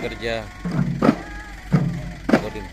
kerja. Kodim.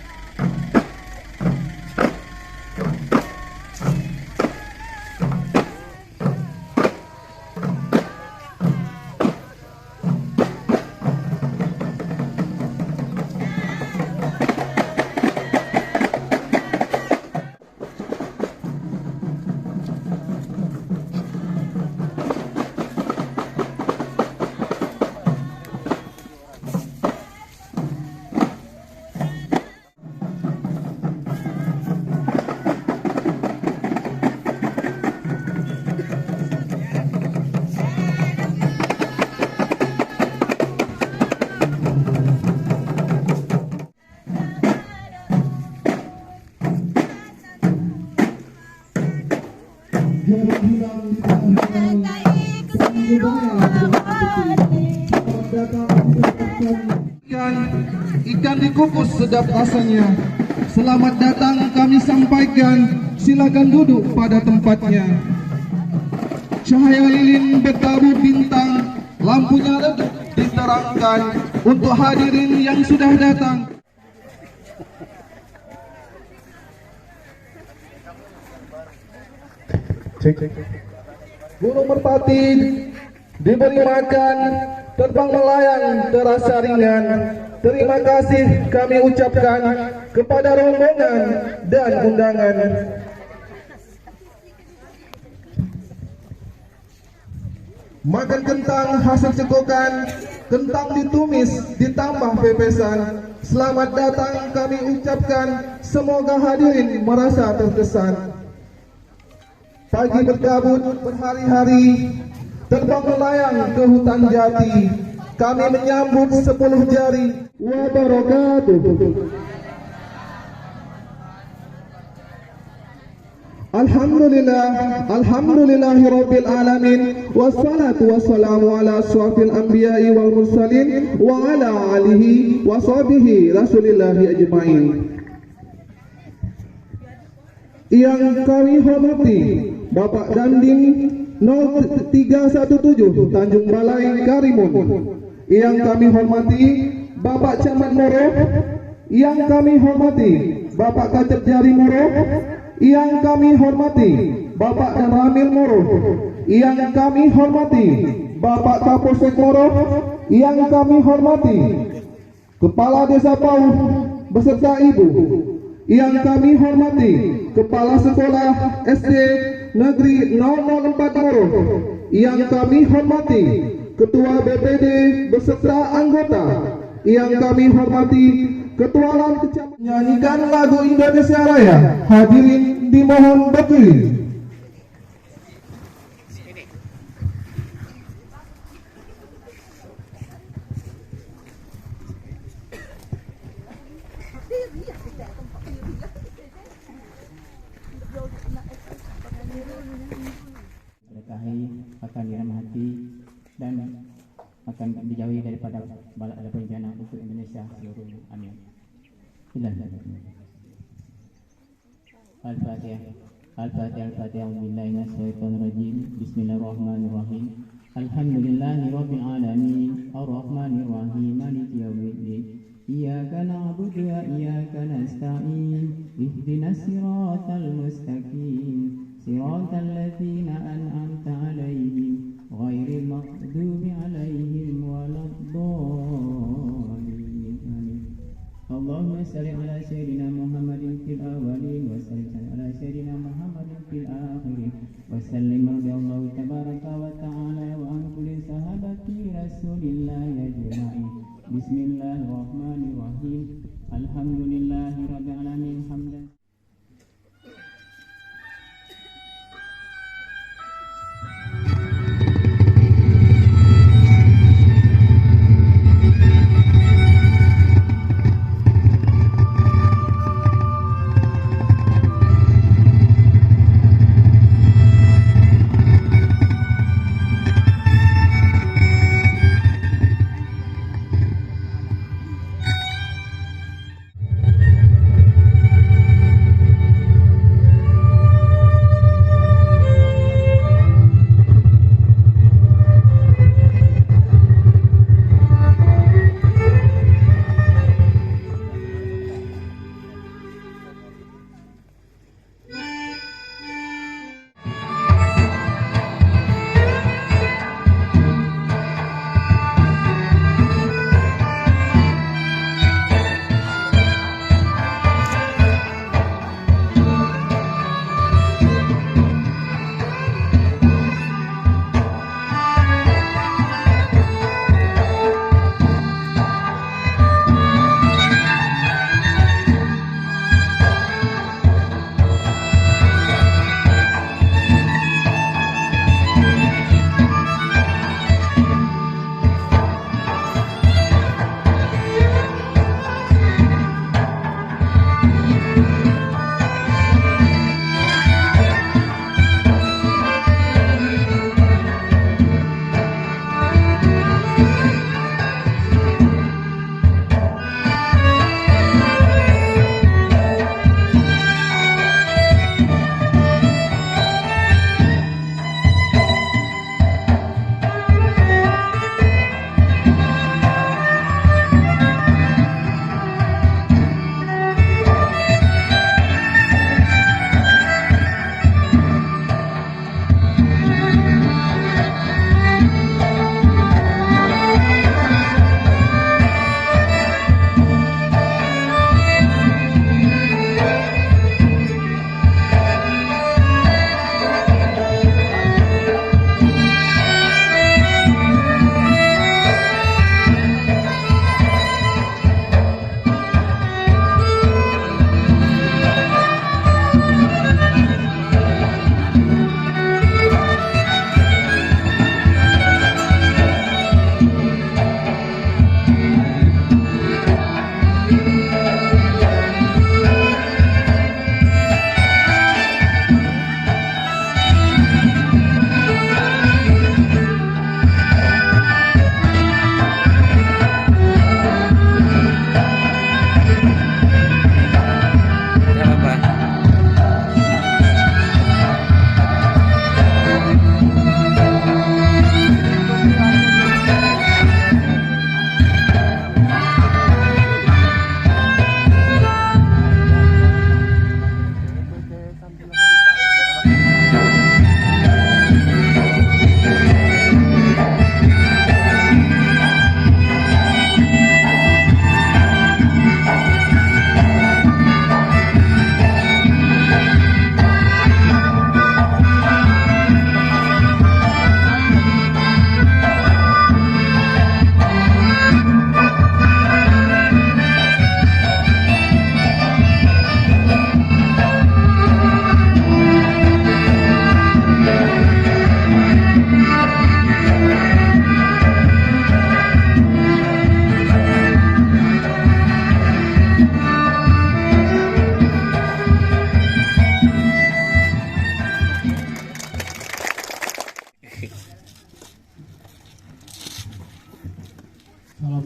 Ikan dikukus sedap rasanya. Selamat datang kami sampaikan, silakan duduk pada tempatnya. Cahaya lilin bertabur bintang, lampunya redup diterangkan untuk hadirin yang sudah datang. Burung merpati diberi makan, terbang melayang terasa ringan. Terima kasih kami ucapkan kepada rombongan dan undangan. Makan kentang hasil cekokan, kentang ditumis ditambah pepesan. Selamat datang kami ucapkan, semoga hadirin merasa terkesan. Pagi berkabut berhari-hari, terbang melayang ke hutan jati. Kami menyambut 10 jari. Wabarakatuh. Alhamdulillahirabbil alamin, wassalatu wassalamu ala asyrafil anbiya'i wal mursalin wa ala alihi wa sahbihi rasulillahi ajmain. Yang kami hormati Bapak Dandim 0317 Tanjung Balai Karimun. Yang kami hormati Bapak Camat Moro. Yang kami hormati Bapak Kacep Jari Moro. Yang kami hormati Bapak dan Ramil Moro. Yang kami hormati Bapak Kapolsek Moro. Yang kami hormati Kepala Desa Pauh beserta Ibu. Yang kami hormati Kepala Sekolah SD Negeri 004 Moro. Yang kami hormati Ketua BPD beserta anggota. Yang kami hormati Ketua Lan Kecamatan. Nyanyikan lagu Indonesia Raya. Hadirin dimohon berdiri. Berkahi akan dirahmati dan akan dijauhi daripada bala bencana untuk Indonesia seluruh. Amin. Al-Fatihah. Al-Fatihah. Billahi minasyaitonir rajim. Bismillahirrahmanirrahim. Alhamdulillahirabbil alamin. Arrahmanir rahim. Maliki yaumiddin. Iyyaka na'budu wa iyyaka nasta'in. Ihdinas siratal mustaqim. Siratal ladzina an'amta 'alaihim ghairil maghdubi 'alaihim waladdallin. Amin. Allahumma shalli 'ala sayyidina Muhammadin fil awwalin wa sallim 'ala sayyidina Muhammadin fil akhirin wa sallim radhiyallahu tabaraka wa ta'ala wa an kulli sahabati Rasulillahi ajma'in. Bismillahirrahmanirrahim. Alhamdulillahirabbil alamin hamdan.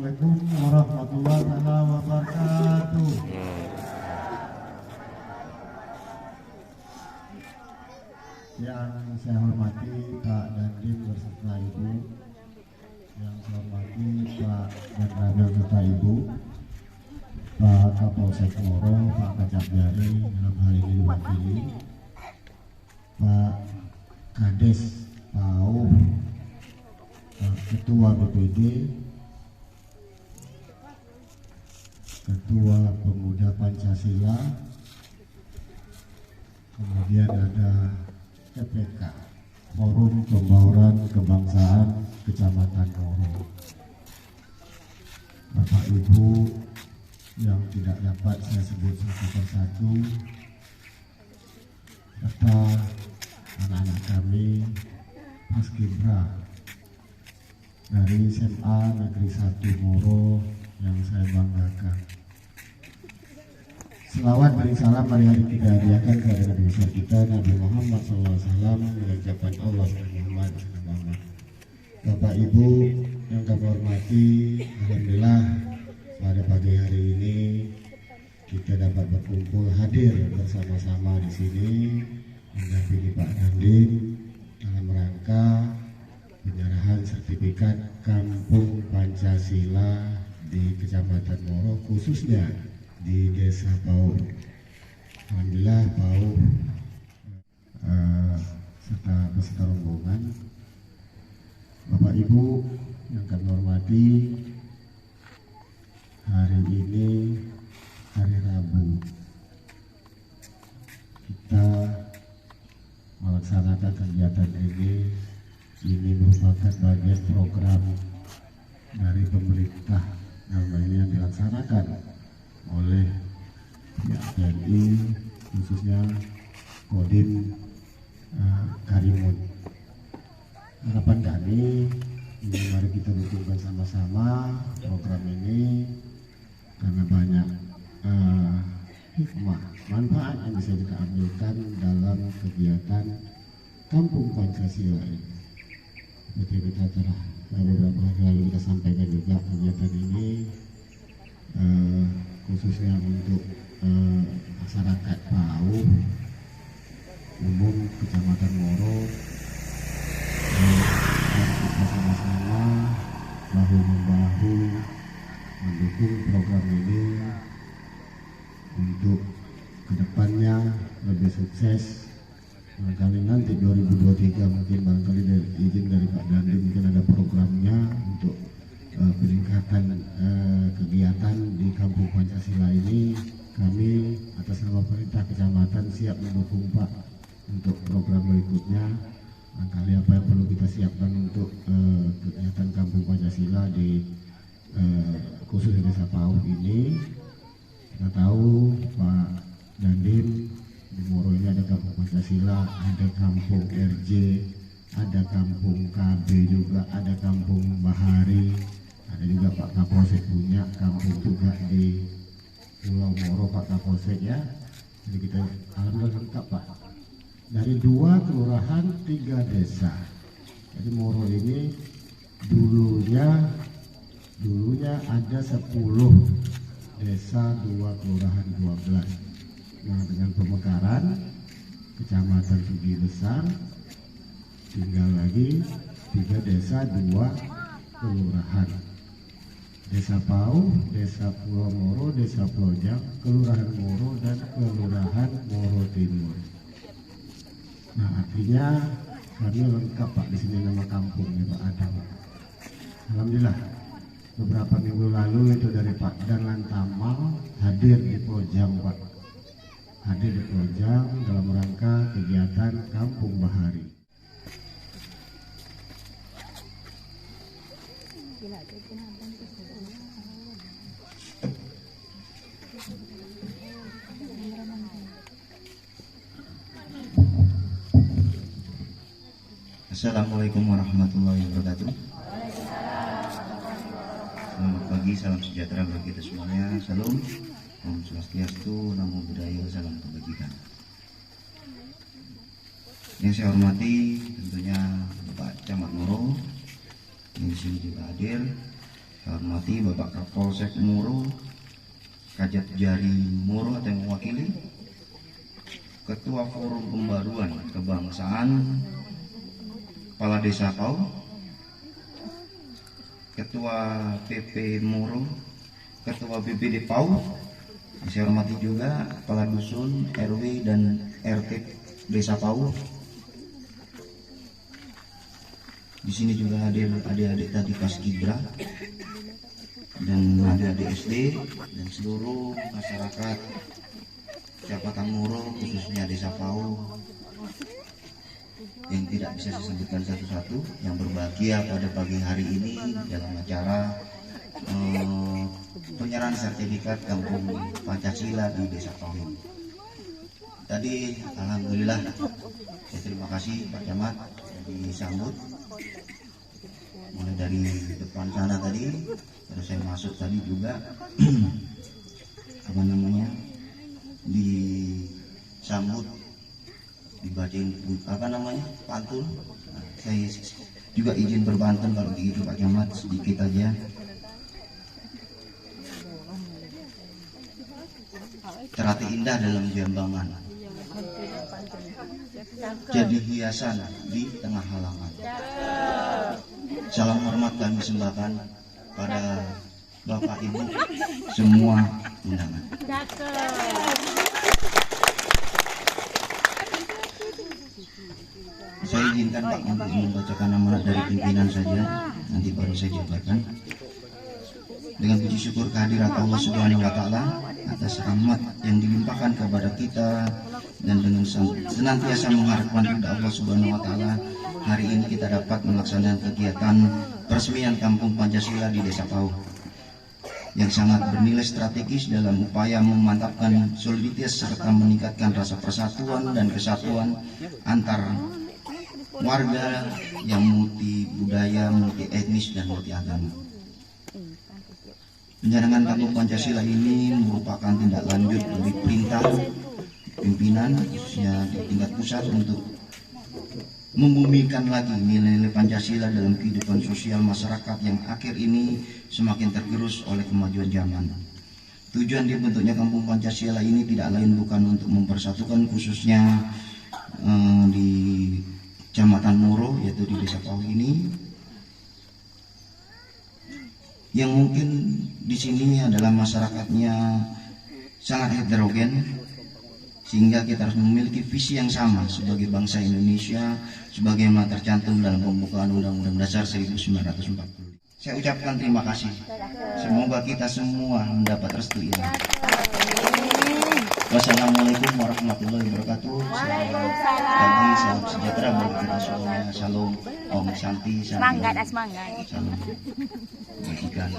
Assalamualaikum warahmatullahi wabarakatuh. Yang saya hormati Pak Dandim beserta Ibu, yang saya hormati Pak Danramil beserta Ibu, Pak Kapolsek Moro, Pak Kacap Jari dalam hal ini diwakili, Pak Kades PAU, Ketua BPD, Ketua Pemuda Pancasila, kemudian ada KPK, Forum Pembauran Kebangsaan Kecamatan Moro, Bapak Ibu yang tidak dapat saya sebut satu persatu, serta anak-anak kami Paskibra dari SMA Negeri 1 Moro yang saya banggakan. Selawat beri salam mari kita hadiahkan kepada Nabi besar kita Nabi Muhammad SAW dengan ucapan Allah Muhammad SAW. Bapak Ibu yang kami hormati, alhamdulillah pada pagi hari ini kita dapat berkumpul hadir bersama-sama di sini mendampingi Pak Dandim dalam rangka penyerahan sertifikat Kampung Pancasila di Kecamatan Moro, khususnya di Desa PAU. Alhamdulillah PAU serta beserta rombongan, Bapak Ibu yang kami hormati, hari ini hari Rabu kita melaksanakan kegiatan ini merupakan bagian program dari pemerintah ini yang dilaksanakan oleh pihak TNI, khususnya Kodim Karimun. Harapan kami, mari kita dukungkan sama-sama program ini karena banyak hikmah, manfaat yang bisa kita ambilkan dalam kegiatan Kampung Pancasila ini. Seperti kita telah beberapa hari lalu kita sampaikan juga, kegiatan ini khususnya untuk masyarakat PAU umum Kecamatan Moro, kita sama-sama bahu-membahu mendukung program ini untuk kedepannya lebih sukses. Barangkali nanti 2023 mungkin barangkali dari izin dari Pak Dandim mungkin ada programnya untuk peningkatan kegiatan di Kampung Pancasila ini. Kami atas nama pemerintah kecamatan siap mendukung Pak untuk program berikutnya. Barangkali apa yang perlu kita siapkan untuk kegiatan Kampung Pancasila di khusus di Desa PAU ini. Kita tahu Pak Dandim, di Moro ini ada Kampung Pancasila, ada Kampung RJ, ada Kampung KB juga, ada Kampung Bahari, ada juga Pak Kapolsek punya kampung juga di Pulau Moro Pak Kapolsek ya. Jadi kita alhamdulillah lengkap Pak. Dari 2 kelurahan 3 desa. Jadi Moro ini dulunya ada 10 desa, 2 kelurahan 12. Nah, dengan pemekaran Kecamatan Sugi Besar tinggal lagi 3 desa, 2 kelurahan. Desa PAU, Desa Pulau Moro, Desa Plojang, Kelurahan Moro dan Kelurahan Moro Timur. Nah, artinya kami lengkap Pak di sini, nama kampungnya Pak ada Pak. Alhamdulillah beberapa minggu lalu itu dari Pak Dan Lantamal hadir di Plojang Pak. Hadir di Plojang dalam rangka kegiatan Kampung Bahari. Assalamualaikum warahmatullahi wabarakatuh. Selamat pagi, salam sejahtera bagi kita semuanya. Salam, Om Swastiastu, Namo Buddhaya, salam kebajikan. Yang saya hormati tentunya Bapak Camat Moro, yang di sini juga hadir, Saya hormati Bapak Kapolsek Moro, Kajat Jari Moro atau yang mewakili, Ketua Forum Pembaruan Kebangsaan Kepala Desa Pau, Ketua PP Moro, Ketua BPD Pau. Saya hormati juga Kepala Dusun, RW dan RT Desa Pau. Di sini juga hadir adik-adik tadi Paskibra dan adik-adik SD dan seluruh masyarakat Kecamatan Moro, khususnya Desa Pau yang tidak bisa disebutkan satu-satu, yang berbahagia pada pagi hari ini dalam acara penyerahan sertifikat Kampung Pancasila di Desa Pau. Tadi alhamdulillah, saya terima kasih Pak Camat disambut mulai dari depan sana tadi, terus saya masuk tadi juga disambut, dibacain pantun. Nah, saya juga izin berpantun kalau begitu Pak Camat, sedikit aja. Terati indah dalam jambangan, jadi hiasan di tengah halaman. Salam hormat kami persembahkan pada Bapak Ibu semua undangan. Saya izinkan Pak untuk membacakan amanat dari pimpinan saja, nanti baru saya jabarkan. Dengan puji syukur kehadirat Allah Subhanahu wa Ta'ala atas rahmat yang dilimpahkan kepada kita, dan dengan senantiasa mengharapkan ridha Allah Subhanahu wa Ta'ala, hari ini kita dapat melaksanakan kegiatan peresmian Kampung Pancasila di Desa Pau yang sangat bernilai strategis dalam upaya memantapkan soliditas serta meningkatkan rasa persatuan dan kesatuan antar warga yang multi budaya, multi etnis dan multi agama. Penjaringan Kampung Pancasila ini merupakan tindak lanjut dari perintah pimpinan khususnya di tingkat pusat untuk membumikan lagi nilai-nilai Pancasila dalam kehidupan sosial masyarakat yang akhir ini semakin tergerus oleh kemajuan zaman. Tujuan dibentuknya Kampung Pancasila ini tidak lain bukan untuk mempersatukan khususnya di Kecamatan Moro, yaitu di Desa Pau ini, yang mungkin di sini adalah masyarakatnya sangat heterogen, sehingga kita harus memiliki visi yang sama sebagai bangsa Indonesia sebagaimana tercantum dalam pembukaan Undang-Undang Dasar 1945. Saya ucapkan terima kasih. Semoga kita semua mendapat restu ilahi. Wassalamualaikum warahmatullahi wabarakatuh. Pagi, salam sejahtera bagi kita semuanya. Salam, Om Santi, Semangat, semangat. Salam. Bagikan.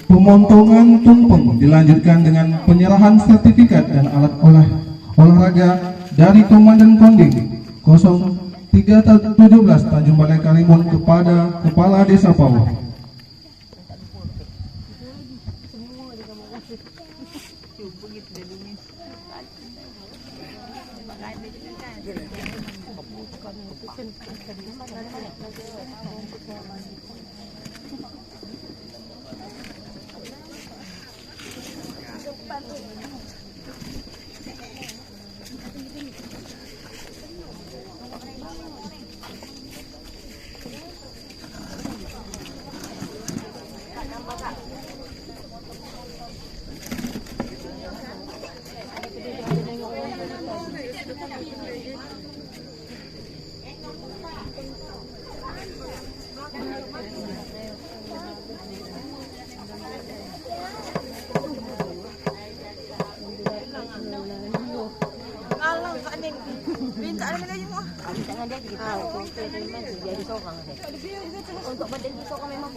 Pemotongan tumpeng dilanjutkan dengan penyerahan sertifikat dan alat olahraga dari Komandan Konding 0317 Tanjung Balai Karimun kepada Kepala Desa Pau. Untuk badan kita kan memang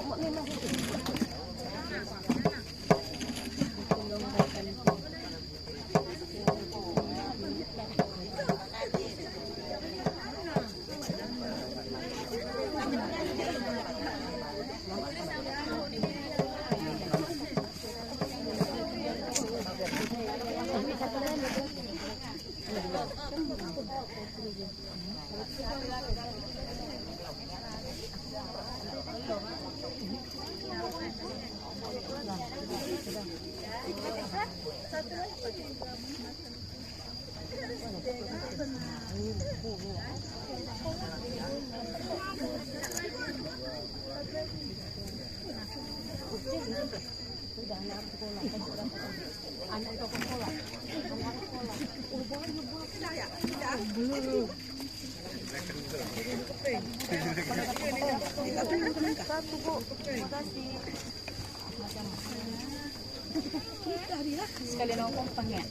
Sekalian aku kompang ya.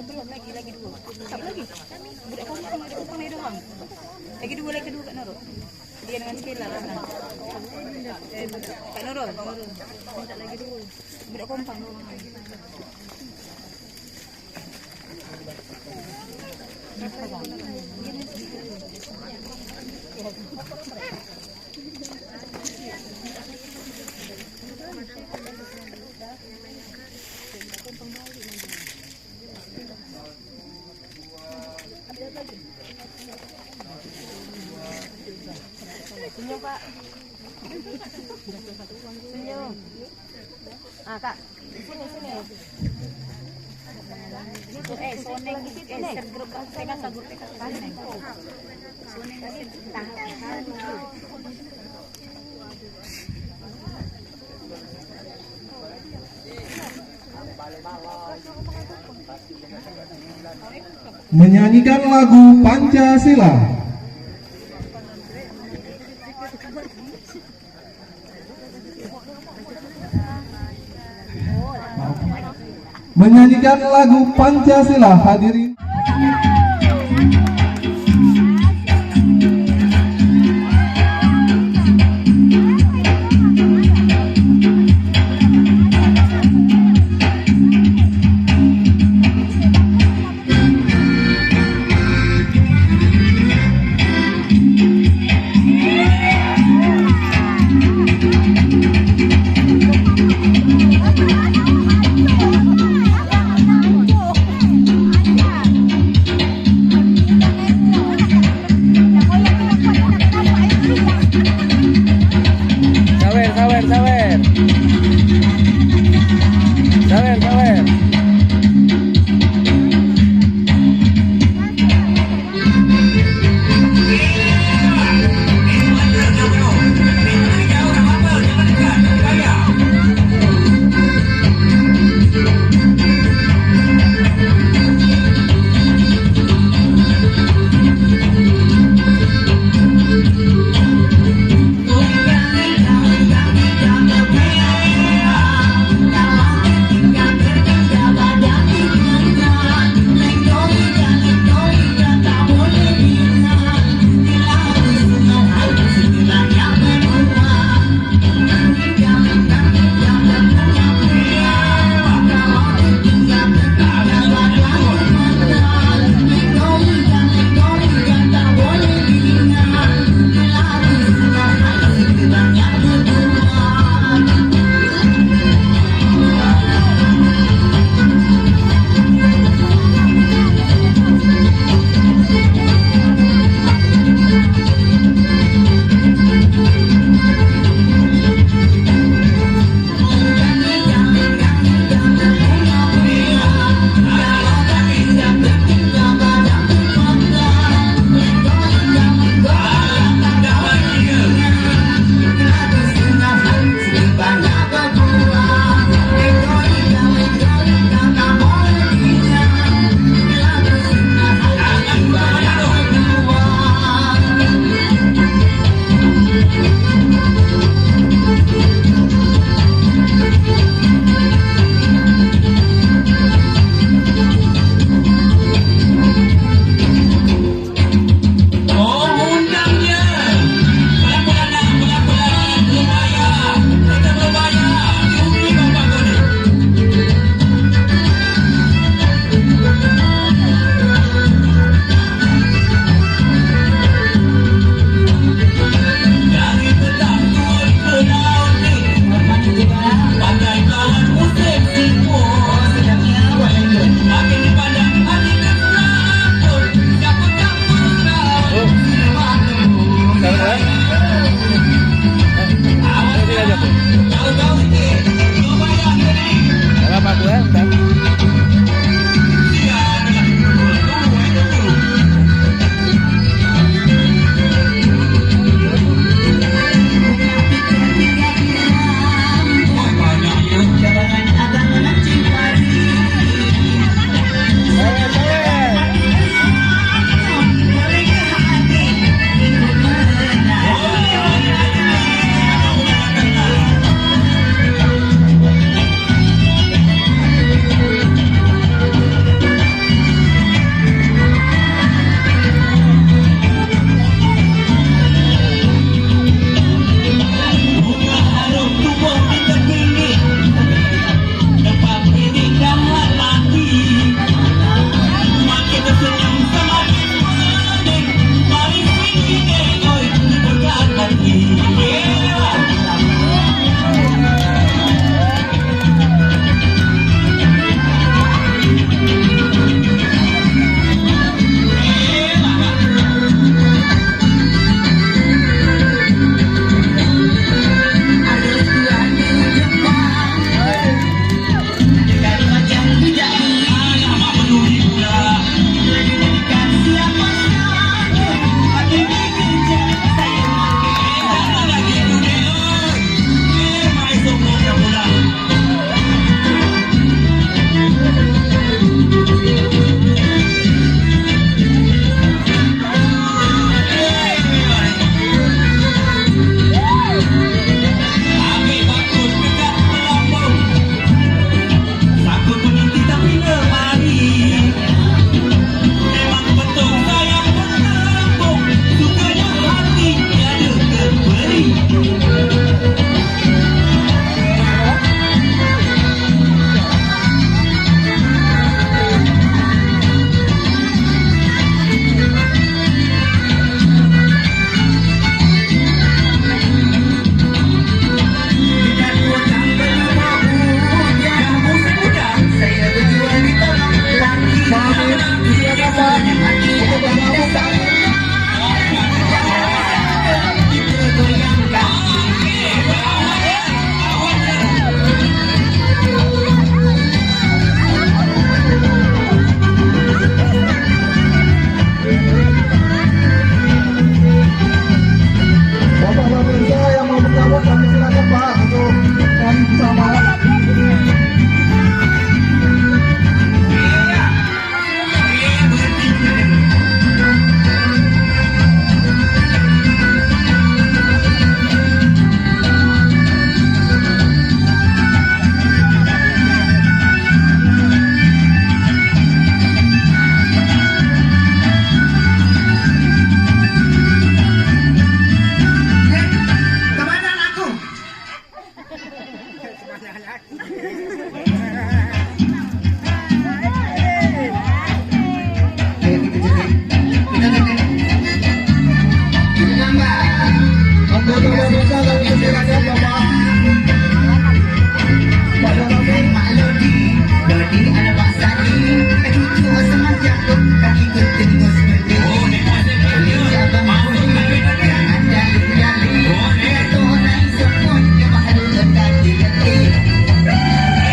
Belum lagi dua. Tak lagi. Budak kompang ada kompang lagi doang. Lagi dua Kak Nurul. Dia dengan Stella lah. Kak Nurul. Minta lagi dua. Budak kompang doang. Senyum Pak. Senyum. Kak, sini. Soneng sergrup pegang ke grup pegang panen. Soneng tahan. Menyanyikan lagu Pancasila. Menyanyikan lagu Pancasila, hadirin. Sawer.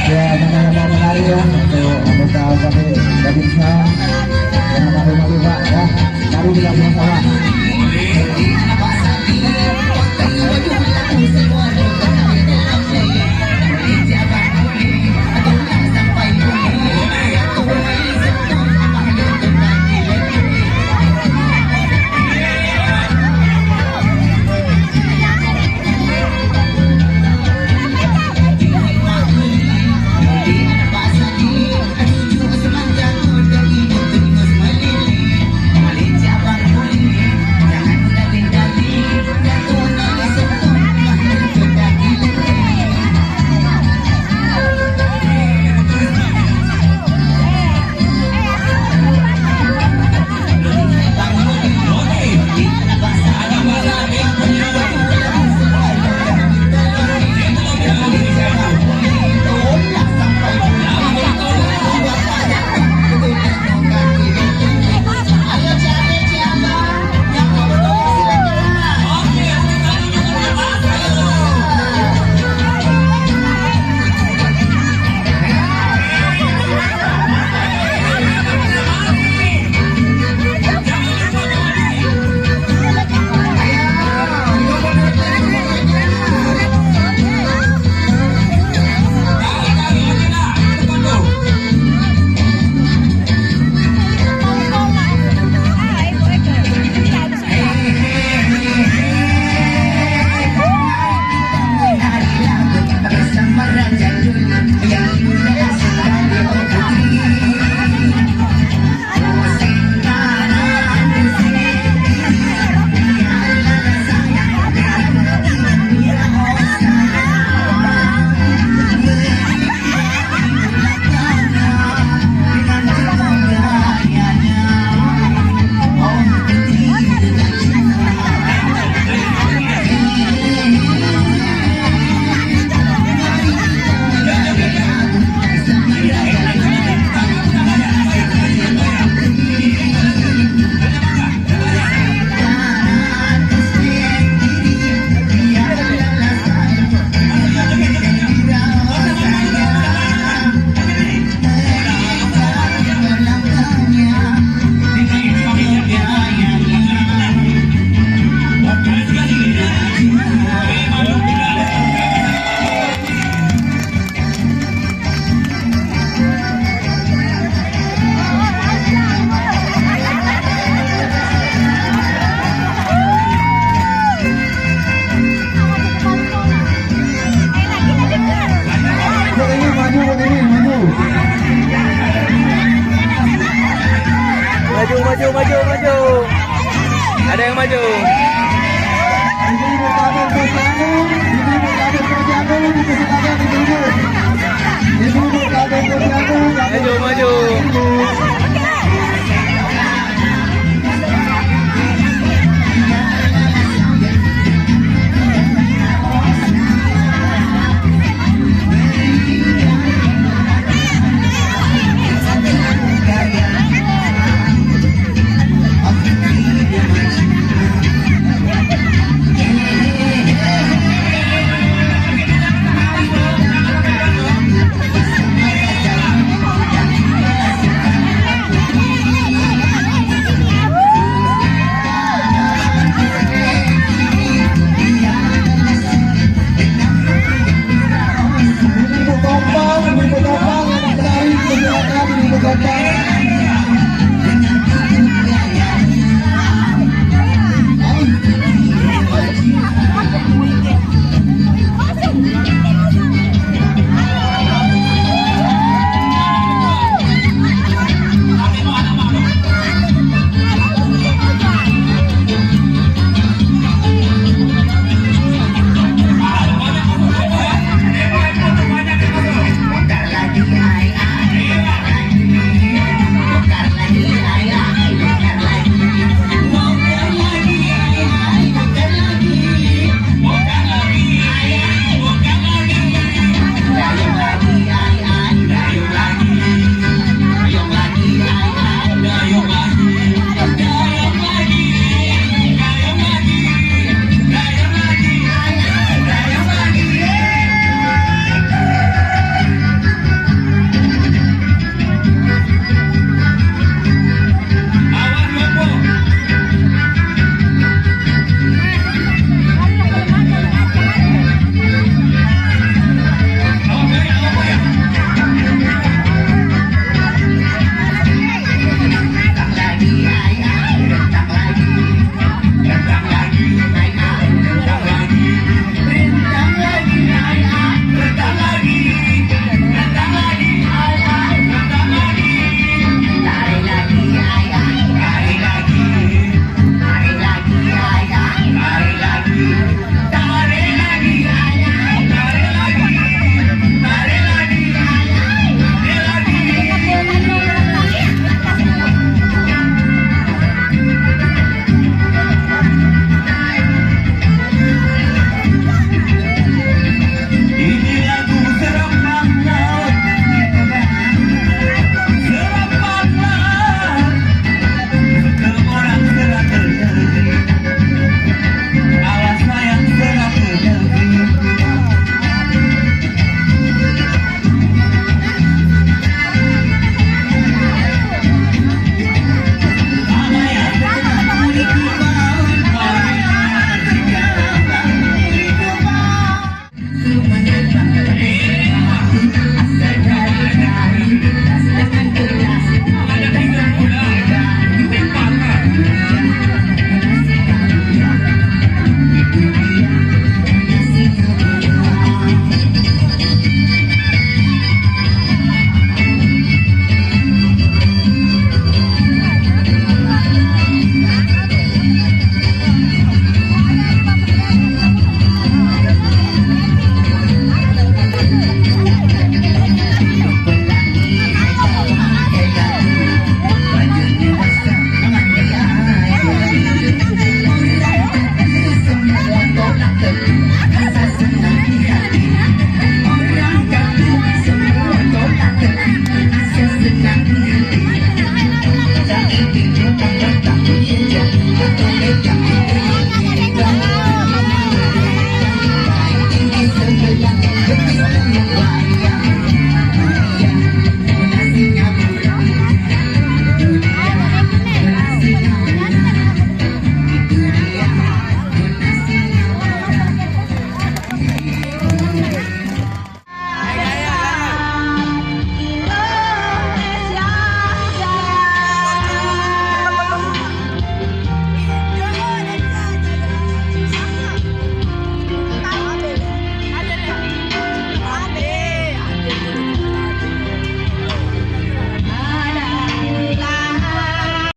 Ya, sama-sama menari ya untuk anggota kami Babinsa. Jangan malu-malu Pak ya. Mari kita bersama. Maju. Ada yang maju. Maju. Ini potong, yang menari, silakan ini potong.